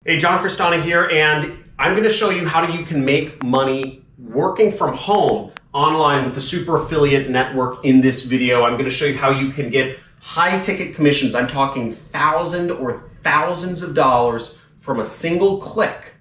Hey, John Crestani here, and I'm going to show you how you can make money working from home online with the Super Affiliate Network in this video. I'm going to show you how you can get high ticket commissions. I'm talking thousands or thousands of dollars from a single click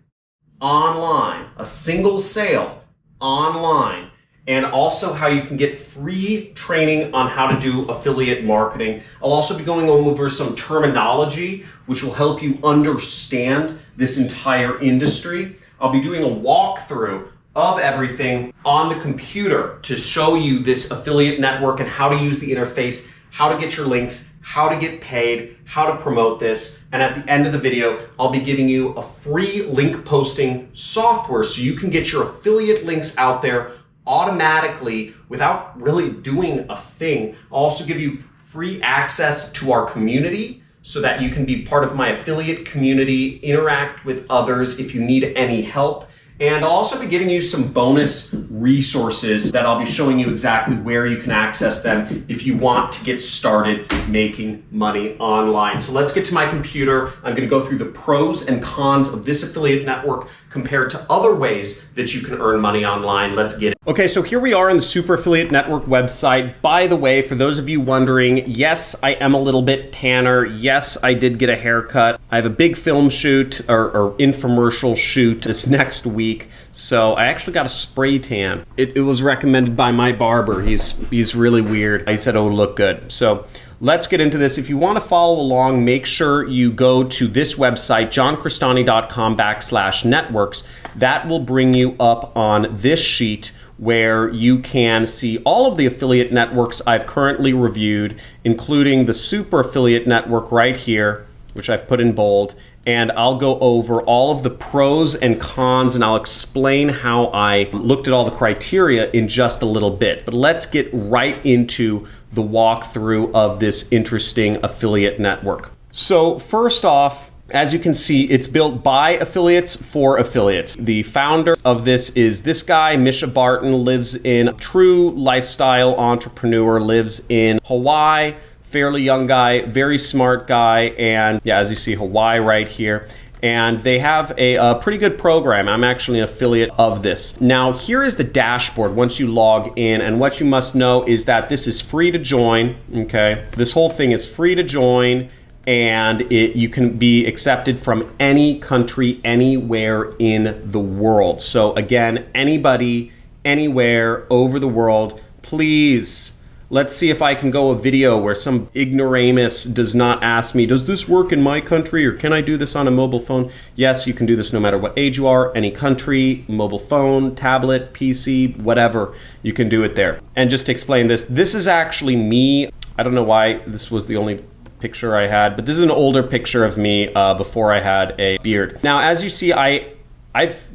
online, a single sale online, and also how you can get free training on how to do affiliate marketing. I'll also be going over some terminology which will help you understand this entire industry. I'll be doing a walkthrough of everything on the computer to show you this affiliate network and how to use the interface, how to get your links, how to get paid, how to promote this. And at the end of the video, I'll be giving you a free link posting software so you can get your affiliate links out there automatically without really doing a thing. I'll also give you free access to our community so that you can be part of my affiliate community, interact with others if you need any help. And I'll also be giving you some bonus resources that I'll be showing you exactly where you can access them if you want to get started making money online. So let's get to my computer. I'm going to go through the pros and cons of this affiliate network compared to other ways that you can earn money online. Let's get it. Okay, so here we are on the Super Affiliate Network website. By the way, for those of you wondering, yes, I am a little bit tanner. Yes, I did get a haircut. I have a big film shoot or infomercial shoot this next week. So I actually got a spray tan. It was recommended by my barber. He's really weird. He said, oh, look good. So let's get into this. If you want to follow along, make sure you go to this website, johncrestani.com/networks. That will bring you up on this sheet where you can see all of the affiliate networks I've currently reviewed, including the Super Affiliate Network right here, which I've put in bold. And I'll go over all of the pros and cons, and I'll explain how I looked at all the criteria in just a little bit. But let's get right into the walkthrough of this interesting affiliate network. So first off, as you can see, it's built by affiliates for affiliates. The founder of this is this guy, Misha Barton, lives in true lifestyle entrepreneur, lives in Hawaii. Fairly young guy, very smart guy, and yeah, as you see, Hawaii right here. And they have a pretty good program. I'm actually an affiliate of this. Now, here is the dashboard once you log in, and what you must know is that this is free to join, okay? This whole thing is free to join, and you can be accepted from any country, anywhere in the world. So again, anybody, anywhere over the world, please. Let's see if I can go a video where some ignoramus does not ask me, does this work in my country or can I do this on a mobile phone? Yes, you can do this no matter what age you are, any country, mobile phone, tablet, PC, whatever, you can do it there. And just to explain this, this is actually me. I don't know why this was the only picture I had, but this is an older picture of me before I had a beard. Now, as you see, I've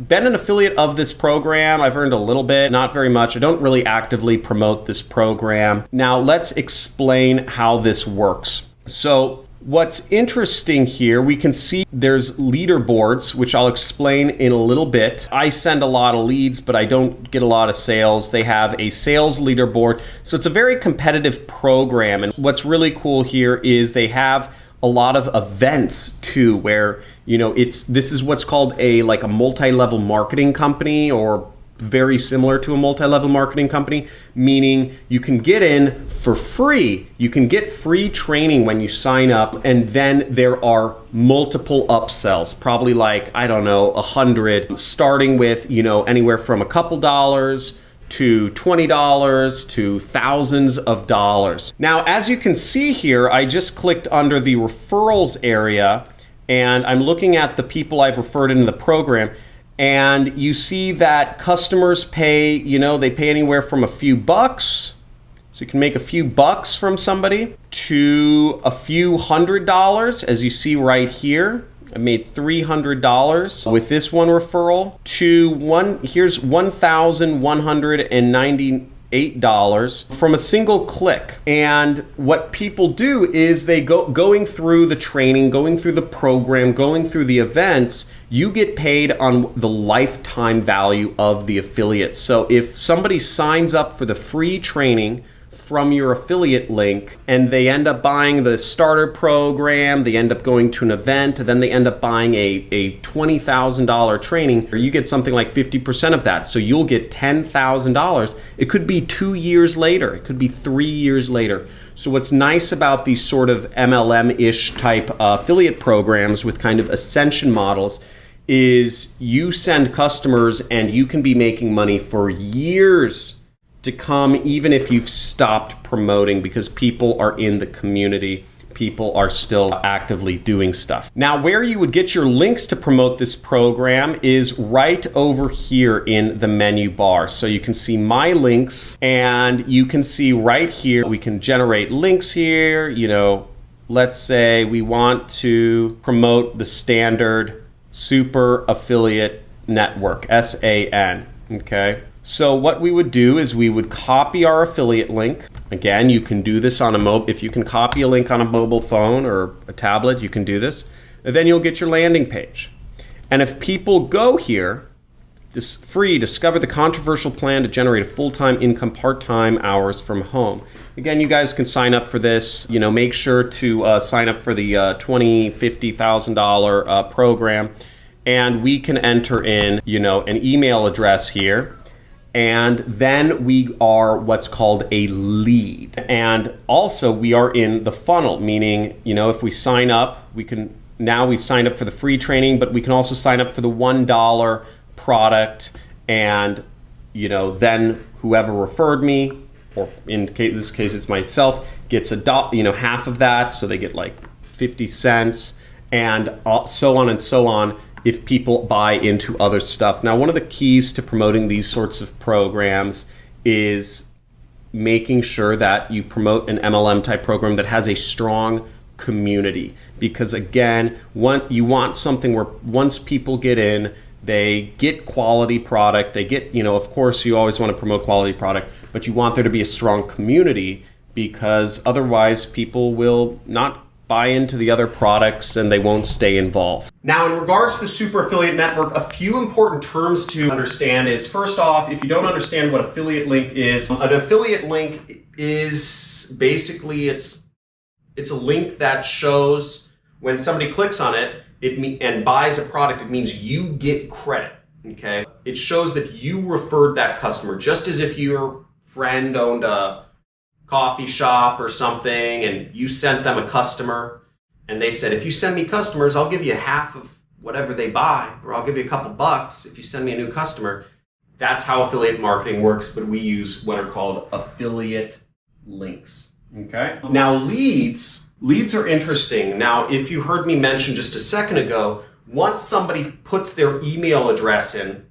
been an affiliate of this program. I've earned a little bit, not very much. I don't really actively promote this program. Now let's explain how this works. So what's interesting here, we can see there's leaderboards, which I'll explain in a little bit. I send a lot of leads, but I don't get a lot of sales. They have a sales leaderboard. So it's a very competitive program. And what's really cool here is they have a lot of events too, where, you know, this is what's called a multi-level marketing company, or very similar to a multi-level marketing company, meaning you can get in for free. You can get free training when you sign up, and then there are multiple upsells, probably I don't know, 100, starting with, you know, anywhere from a couple dollars to $20 to thousands of dollars. Now, as you can see here, I just clicked under the referrals area, and I'm looking at the people I've referred into the program, and you see that customers pay, you know, they pay anywhere from a few bucks, so you can make a few bucks from somebody, to a few $100, as you see right here. I made $300 with this one referral, here's $1,198 from a single click. And what people do is they going through the training, going through the program, going through the events, you get paid on the lifetime value of the affiliate. So if somebody signs up for the free training from your affiliate link, and they end up buying the starter program, they end up going to an event, and then they end up buying a $20,000 training, or you get something like 50% of that. So you'll get $10,000. It could be 2 years later. It could be 3 years later. So what's nice about these sort of MLM-ish type affiliate programs with kind of ascension models is you send customers and you can be making money for years to come, even if you've stopped promoting, because people are in the community. People are still actively doing stuff. Now, where you would get your links to promote this program is right over here in the menu bar. So you can see my links, and you can see right here, we can generate links here. You know, let's say we want to promote the standard Super Affiliate Network, SAN, okay? So what we would do is we would copy our affiliate link. Again, you can do this on a mobile. If you can copy a link on a mobile phone or a tablet, you can do this. And then you'll get your landing page. And if people go here, this free, discover the controversial plan to generate a full-time income, part-time hours from home. Again, you guys can sign up for this. You know, make sure to sign up for the $20,000, $50,000 program. And we can enter in, you know, an email address here. And then we are what's called a lead. And also we are in the funnel, meaning, you know, if we sign up, we can, now we've signed up for the free training, but we can also sign up for the $1 product, and, you know, then whoever referred me, or in this case it's myself, gets half of that, so they get like 50 cents, and so on and so on, if people buy into other stuff. Now, one of the keys to promoting these sorts of programs is making sure that you promote an MLM type program that has a strong community. Because again, you want something where once people get in, they get quality product, they get, you know, of course you always want to promote quality product, but you want there to be a strong community, because otherwise people will not buy into the other products and they won't stay involved. Now, in regards to the Super Affiliate Network, a few important terms to understand is, first off, if you don't understand what affiliate link is, an affiliate link is basically, it's a link that shows when somebody clicks on it, and buys a product, it means you get credit, okay? It shows that you referred that customer, just as if your friend owned a coffee shop or something and you sent them a customer and they said, if you send me customers, I'll give you half of whatever they buy, or I'll give you a couple bucks if you send me a new customer. That's how affiliate marketing works, but we use what are called affiliate links, okay? Now, leads are interesting. Now, if you heard me mention just a second ago, once somebody puts their email address in,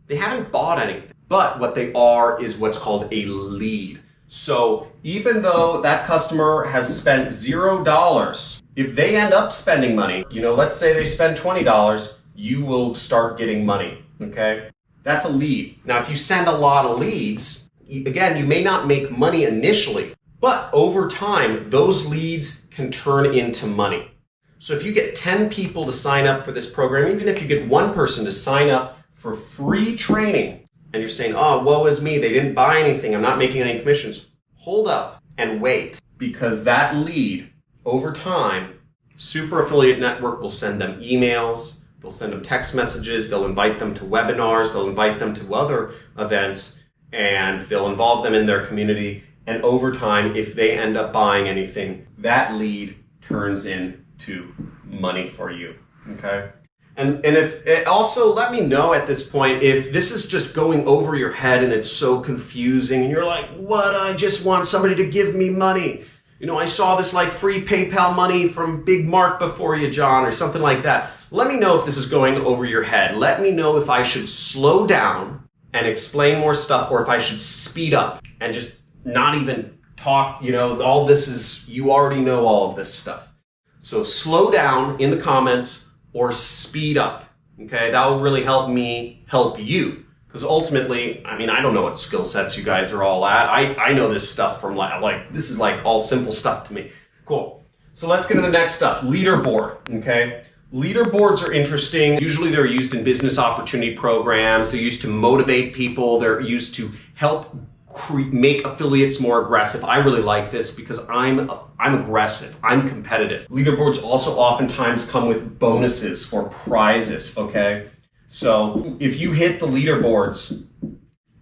they haven't bought anything, but what they are is what's called a lead. So even though that customer has spent $0, if they end up spending money, you know, let's say they spend $20, you will start getting money, okay? That's a lead. Now, if you send a lot of leads, again, you may not make money initially, but over time, those leads can turn into money. So if you get 10 people to sign up for this program, even if you get one person to sign up for free training, and you're saying, oh, woe is me, they didn't buy anything, I'm not making any commissions. Hold up and wait, because that lead, over time, Super Affiliate Network will send them emails, they'll send them text messages, they'll invite them to webinars, they'll invite them to other events, and they'll involve them in their community. And over time, if they end up buying anything, that lead turns into money for you, okay? And if it also, let me know at this point if this is just going over your head and it's so confusing and you're like, what, I just want somebody to give me money. You know, I saw this like free PayPal money from Big Mark before you, John, or something like that. Let me know if this is going over your head. Let me know if I should slow down and explain more stuff, or if I should speed up and just not even talk. You know, all this is, you already know all of this stuff. So slow down in the comments or speed up, okay? That will really help me help you. Because ultimately, I mean, I don't know what skill sets you guys are all at. I know this stuff from like, this is like all simple stuff to me. Cool. So let's get to the next stuff. Leaderboard, okay? Leaderboards are interesting. Usually they're used in business opportunity programs. They're used to motivate people. They're used to help make affiliates more aggressive. I really like this because I'm aggressive. I'm competitive. Leaderboards also oftentimes come with bonuses or prizes, okay? So if you hit the leaderboards,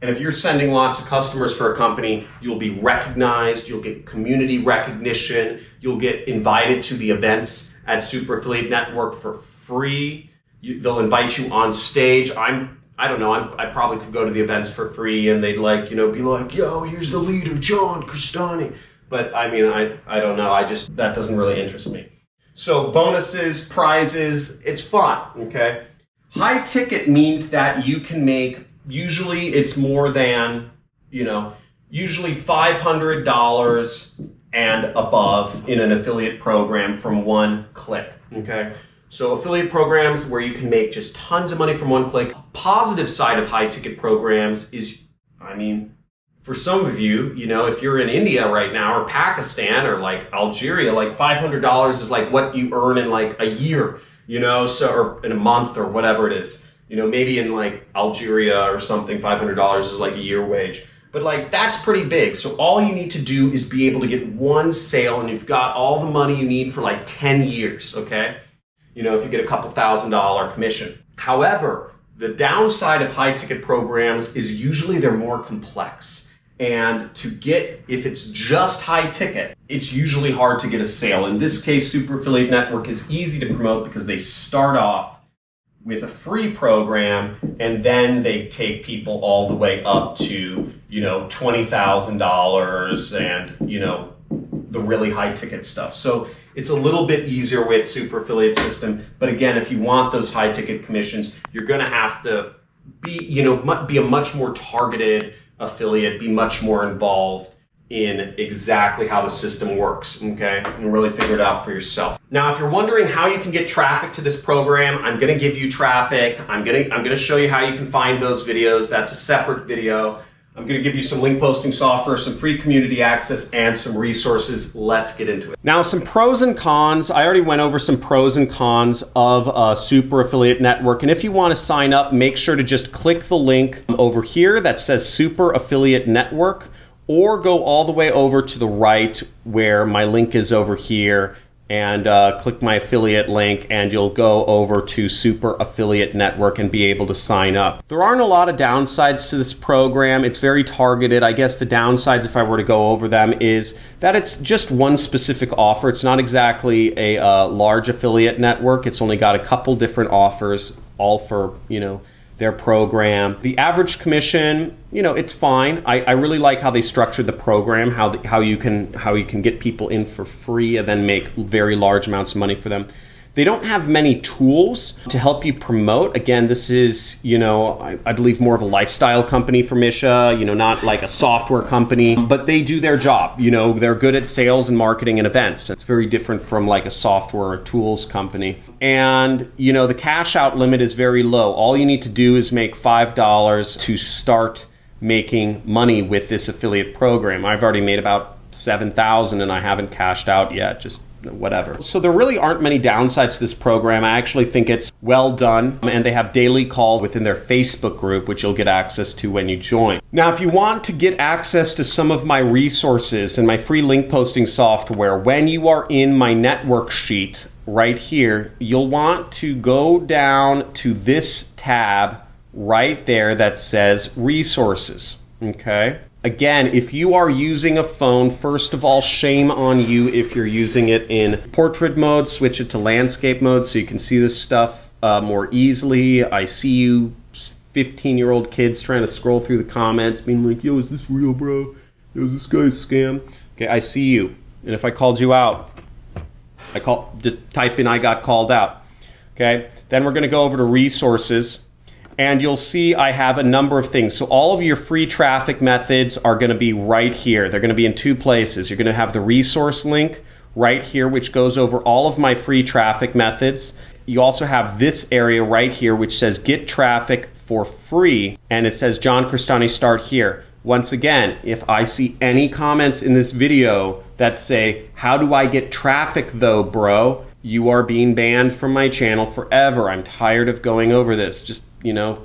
and if you're sending lots of customers for a company, you'll be recognized, you'll get community recognition, you'll get invited to the events at Super Affiliate Network for free. They'll invite you on stage. I don't know, I probably could go to the events for free and they'd like, you know, be like, yo, here's the leader, John Crestani. But I mean, I don't know, that doesn't really interest me. So bonuses, prizes, it's fun, okay? High ticket means that you can make, usually it's more than, you know, usually $500 and above in an affiliate program from one click, okay? So affiliate programs where you can make just tons of money from one click. A positive side of high ticket programs is, I mean, for some of you, you know, if you're in India right now or Pakistan or like Algeria, like $500 is like what you earn in like a year, you know, so, or in a month or whatever it is. You know, maybe in like Algeria or something, $500 is like a year wage. But like, that's pretty big. So all you need to do is be able to get one sale and you've got all the money you need for like 10 years, okay? You know, if you get a couple $1,000 commission. However, the downside of high ticket programs is usually they're more complex. And to get, if it's just high ticket, it's usually hard to get a sale. In this case, Super Affiliate Network is easy to promote because they start off with a free program and then they take people all the way up to, you know, $20,000 and, you know, the really high ticket stuff. So it's a little bit easier with Super Affiliate System. But again, if you want those high ticket commissions, you're going to have to be, you know, be a much more targeted affiliate, be much more involved in exactly how the system works, okay? And really figure it out for yourself. Now, if you're wondering how you can get traffic to this program, I'm gonna give you traffic. I'm gonna show you how you can find those videos. That's a separate video. I'm gonna give you some link posting software, some free community access, and some resources. Let's get into it. Now, some pros and cons. I already went over some pros and cons of Super Affiliate Network. And if you wanna sign up, make sure to just click the link over here that says Super Affiliate Network, or go all the way over to the right where my link is over here and click my affiliate link and you'll go over to Super Affiliate Network and be able to sign up. There aren't a lot of downsides to this program. It's very targeted. I guess the downsides, if I were to go over them, is that it's just one specific offer. It's not exactly a large affiliate network. It's only got a couple different offers, all for, you know, their program. The average commission, you know, it's fine. I really like how they structured the program, how you can get people in for free and then make very large amounts of money for them. They don't have many tools to help you promote. Again, this is, you know, I believe more of a lifestyle company for Misha, you know, not like a software company, but they do their job. You know, they're good at sales and marketing and events. It's very different from like a software or tools company. And, you know, the cash out limit is very low. All you need to do is make $5 to start making money with this affiliate program. I've already made about $7,000 and I haven't cashed out yet, just whatever. So there really aren't many downsides to this program. I actually think it's well done, and they have daily calls within their Facebook group, which you'll get access to when you join. Now, if you want to get access to some of my resources and my free link posting software, when you are in my network sheet right here, you'll want to go down to this tab right there that says resources, okay? Again, if you are using a phone, first of all, shame on you if you're using it in portrait mode. Switch it to landscape mode so you can see this stuff more easily. I see you 15-year-old kids trying to scroll through the comments being like, yo, is this real, bro? Yo, is this guy a scam? Okay, I see you. And if I called you out, just type in I got called out. Okay, then we're going to go over to resources. And you'll see I have a number of things. So all of your free traffic methods are going to be right here. They're going to be in two places. You're going to have the resource link right here, which goes over all of my free traffic methods. You also have this area right here, which says get traffic for free. And it says John Crestani, start here. Once again, if I see any comments in this video that say, how do I get traffic though, bro? You are being banned from my channel forever. I'm tired of going over this. Just,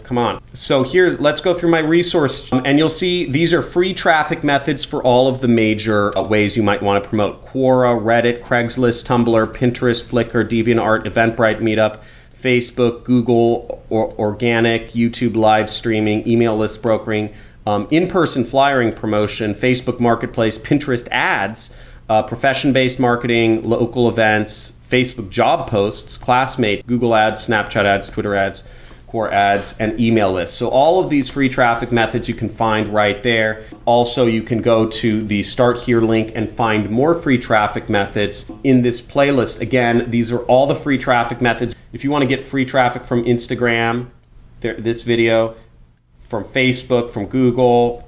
come on. So here, let's go through my resource, and you'll see these are free traffic methods for all of the major ways you might want to promote. Quora, Reddit, Craigslist, Tumblr, Pinterest, Flickr, DeviantArt, Eventbrite, Meetup, Facebook, Google, organic, YouTube live streaming, email list brokering, in-person flyering promotion, Facebook Marketplace, Pinterest ads, profession-based marketing, local events, Facebook job posts, classmates, Google ads, Snapchat ads, Twitter ads, Core ads, and email lists. So all of these free traffic methods you can find right there. Also, you can go to the Start Here link and find more free traffic methods in this playlist. Again, these are all the free traffic methods. If you want to get free traffic from Instagram, this video, from Facebook, from Google,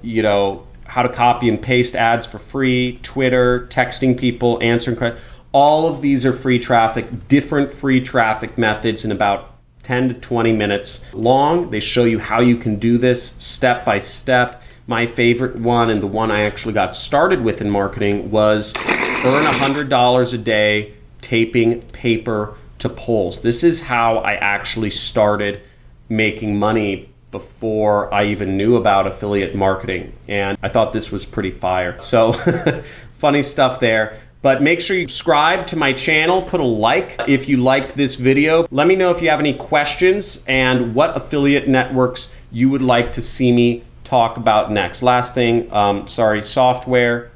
how to copy and paste ads for free, Twitter, texting people, answering questions. All of these are free traffic, different free traffic methods in about 10 to 20 minutes long. They show you how you can do this step by step. My favorite one, and the one I actually got started with in marketing, was earn $100 a day taping paper to polls. This is how I actually started making money before I even knew about affiliate marketing, and I thought this was pretty fire. So funny stuff there. But make sure you subscribe to my channel, put a like if you liked this video. Let me know if you have any questions and what affiliate networks you would like to see me talk about next. Last thing, software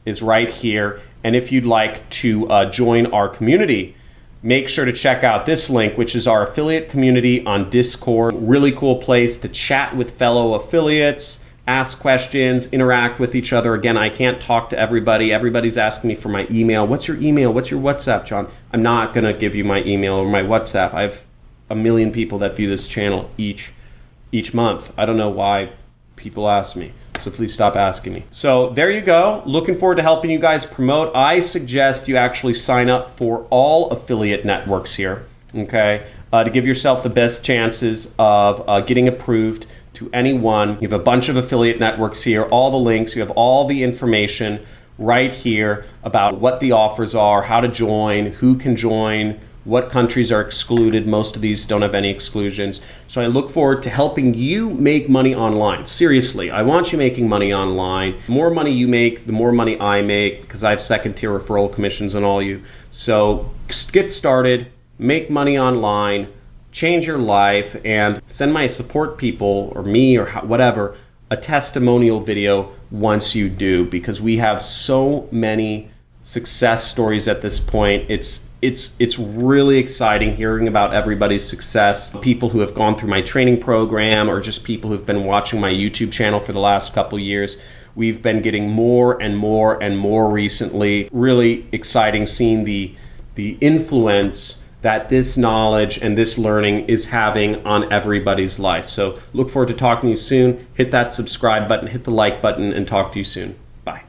is right here. And if you'd like to join our community, make sure to check out this link, which is our affiliate community on Discord. Really cool place to chat with fellow affiliates, ask questions, interact with each other. Again, I can't talk to everybody. Everybody's asking me for my email. What's your email? What's your WhatsApp, John? I'm not going to give you my email or my WhatsApp. I have 1 million people that view this channel each month. I don't know why people ask me, so please stop asking me. So there you go. Looking forward to helping you guys promote. I suggest you actually sign up for all affiliate networks here, okay, to give yourself the best chances of getting approved to anyone. You have a bunch of affiliate networks here, all the links, you have all the information right here about what the offers are, how to join, who can join, what countries are excluded. Most of these don't have any exclusions. So I look forward to helping you make money online. Seriously, I want you making money online. The more money you make, the more money I make, because I have second-tier referral commissions on all you. So get started, make money online, change your life, and send my support people, or me, or whatever, a testimonial video once you do, because we have so many success stories at this point. It's really exciting hearing about everybody's success, people who have gone through my training program, or just people who've been watching my YouTube channel for the last couple years. We've been getting more and more and more recently. Really exciting seeing the influence that this knowledge and this learning is having on everybody's life. So look forward to talking to you soon. Hit that subscribe button, hit the like button, and talk to you soon.